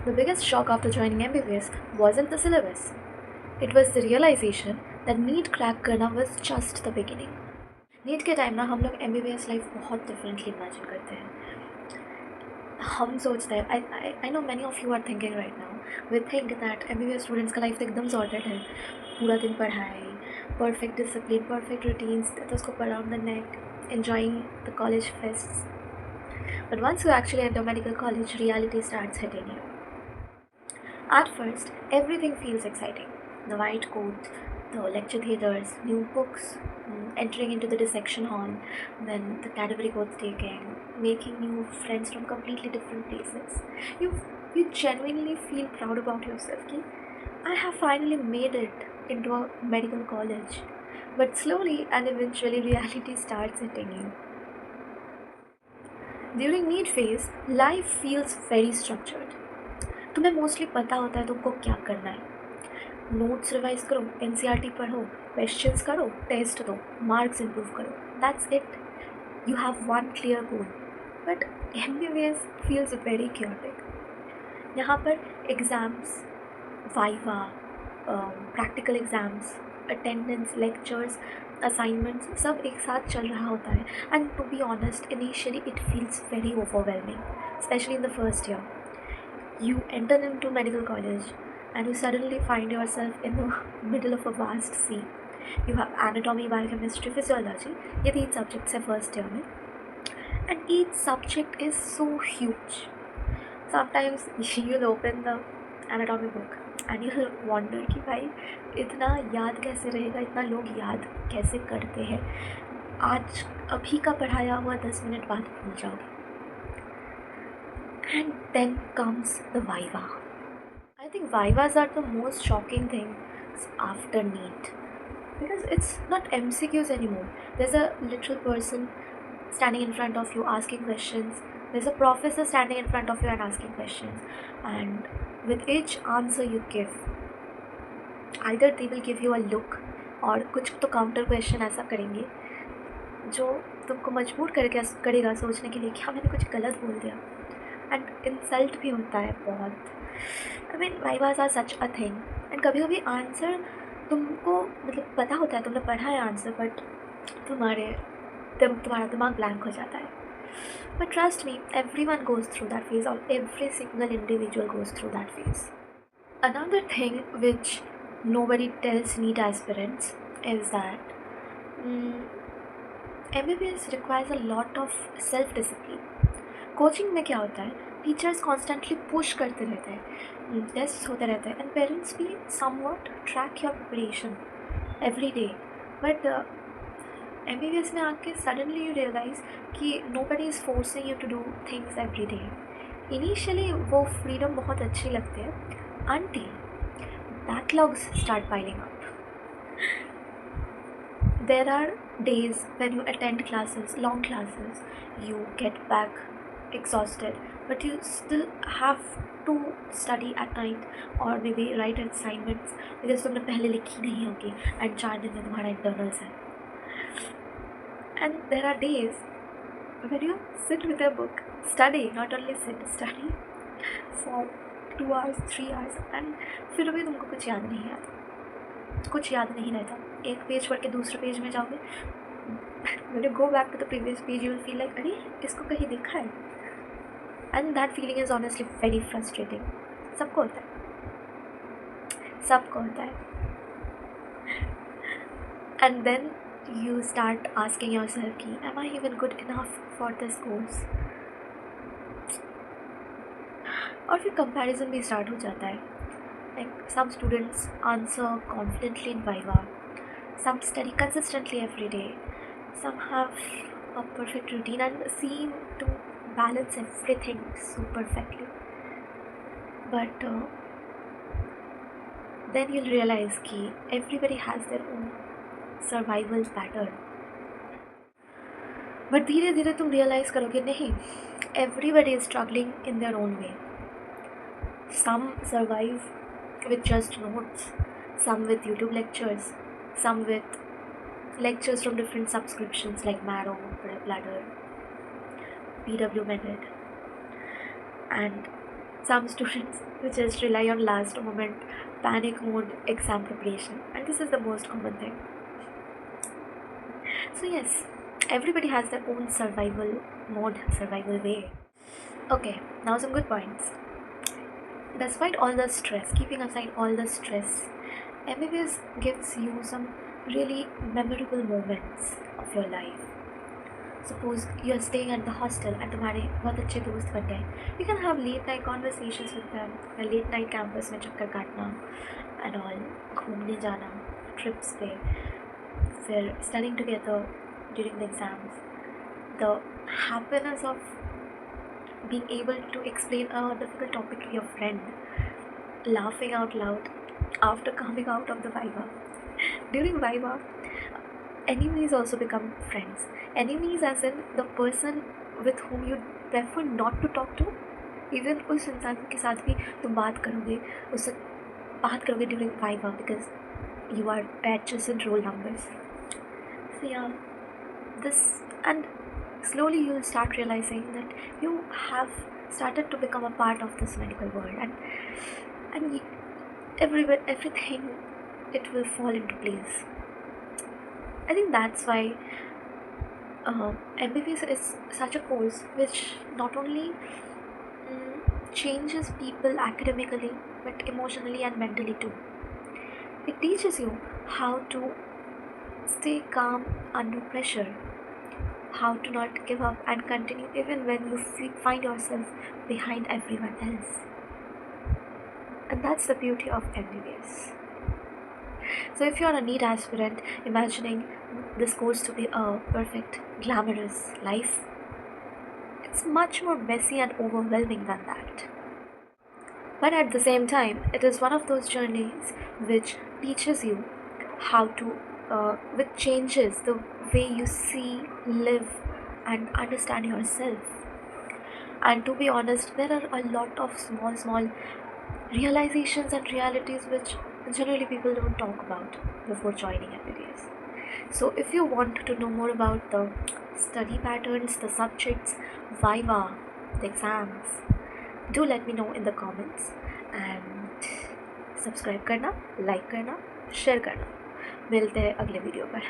The biggest shock after joining MBBS wasn't the syllabus. It was the realization that NEET crack करना was just the beginning. NEET के time ना हम लोग MBBS life बहुत differently imagine करते हैं. हम सोचते हैं I know many of you are thinking right now we think that MBBS students का लाइफ तो एकदम सॉर्टेड है. पूरा दिन पढ़ाई, perfect discipline, perfect routines, that उसको around the neck, enjoying the college fests. But once you actually enter medical college, reality starts hitting you. At first, everything feels exciting. The white coat, the lecture theatres, new books, entering into the dissection hall, then the category codes taking, making new friends from completely different places. You you genuinely feel proud about yourself. Ki, I have finally made it into a medical college. But slowly and eventually reality starts hitting you. During need phase, life feels very structured. तुम्हें mostly पता होता है तुमको क्या करना है. Notes revise करो, NCERT पढ़ो, क्वेश्चंस करो, टेस्ट दो, मार्क्स इम्प्रूव करो. That's it. You have one clear goal. But MBBS feels very chaotic. यहाँ पर exams, viva, practical exams, attendance, lectures, assignments सब एक साथ चल रहा होता है. And to be honest, initially it feels very overwhelming, especially in the first year. You enter into medical college and you suddenly find yourself in the middle of a vast sea. You have anatomy, biochemistry, physiology. ये 3 subjects है first year में. And each subject is so huge. Sometimes you'll open the anatomy book and you'll wonder कि भाई इतना याद कैसे रहेगा, इतना लोग याद कैसे करते हैं. आज अभी का पढ़ाया हुआ 10 मिनट बाद भूल जाओगे. And then comes the Viva. I think Vivas are the most shocking things after NEET because it's not MCQs anymore. There's a literal person standing in front of you asking questions. There's a professor standing in front of you and asking questions. And with each answer you give, either they will give you a look और कुछ तो counter question ऐसा करेंगे जो तुमको मजबूर करेगा सोचने के लिए कि हाँ मैंने कुछ गलत बोल दिया. एंड इंसल्ट भी होता है बहुत. I mean vivas are such a thing. And कभी कभी आंसर तुमको मतलब पता होता है, तुमने पढ़ा है आंसर, बट तुम्हारा दिमाग ब्लैंक हो जाता है. But trust me, every one goes through that phase और every single individual goes through that phase. Another thing which nobody tells NEET aspirants is that MBBS requires a lot of self-discipline. Coaching में क्या होता है, teachers constantly push करते रहते हैं, test होते रहते हैं, एंड पेरेंट्स भी somewhat track your preparation every day. But MBBS में आके सडनली यू रियलाइज़ कि nobody is forcing you to do things every day. Initially वो फ्रीडम बहुत अच्छी लगती है until backlogs start piling up. There are days when you attend classes, long classes, you get back exhausted, but you still have to study at night or maybe write assignments because तुमने पहले लिखी नहीं होगी and 4 दिन में तुम्हारा internals है. And there are days when you sit with a book, study, not only sit, study for 2 hours, 3 hours and फिर भी तुमको कुछ याद नहीं आता, कुछ याद नहीं रहता. एक पेज पढ़ के दूसरे पेज में जाओगे, when you go back to the previous page you will feel like अरे इसको कहीं देखा है. And that feeling is honestly very frustrating. सबको होता है, सबको होता है. And then you start asking yourself कि am I even good enough for this course? और फिर कंपैरिजन भी स्टार्ट हो जाता है. Like some students answer confidently in Viva, some study consistently every day, some have a perfect routine and seem to balance everything so perfectly. But then you'll realize that everybody has their own survival pattern. But धीरे धीरे तुम realize करोगे नहीं, everybody is struggling in their own way. Some survive with just notes, some with YouTube lectures, some with lectures from different subscriptions like Marrow, Bladder, PW Method, and Some students who just rely on last moment panic mode exam preparation, and this is the most common thing. So yes, everybody has their own survival mode, survival way. Okay, now some good points. Despite all the stress, keeping aside all the stress, MBBS gives you some really memorable moments of your life. Suppose you're staying at the hostel and तुम्हारे बहुत अच्छे दोस्त बन गए, you can have late night conversations with them, या late night campus में चक्कर काटना and all, घूमने जाना, trips पे, फिर studying together during the exams, the happiness of being able to explain a difficult topic to your friend, laughing out loud after coming out of the Viva. During Viva, enemies also become friends. Enemies as in the person with whom you prefer not to talk to. Even उस इंसान के साथ भी तुम बात करोगे, उससे बात करोगे during Viva because you are adjacent roll numbers. So yeah, this, and slowly you'll start realizing that you have started to become a part of this medical world, and everything, it will fall into place. I think that's why MBBS is such a course which not only changes people academically but emotionally and mentally too. It teaches you how to stay calm under pressure, how to not give up and continue even when you find yourself behind everyone else. And that's the beauty of MBBS. So if you're a NEET aspirant imagining this course to be a perfect, glamorous life, it's much more messy and overwhelming than that. But at the same time, it is one of those journeys which teaches you how to, which changes the way you see, live, and understand yourself. And to be honest, there are a lot of small realizations and realities which generally people don't talk about before joining MBBS. So if you want to know more about the study patterns, the subjects, Viva, the exams, do let me know in the comments, and subscribe करना, like करना, share करना. मिलते हैं अगले video पर.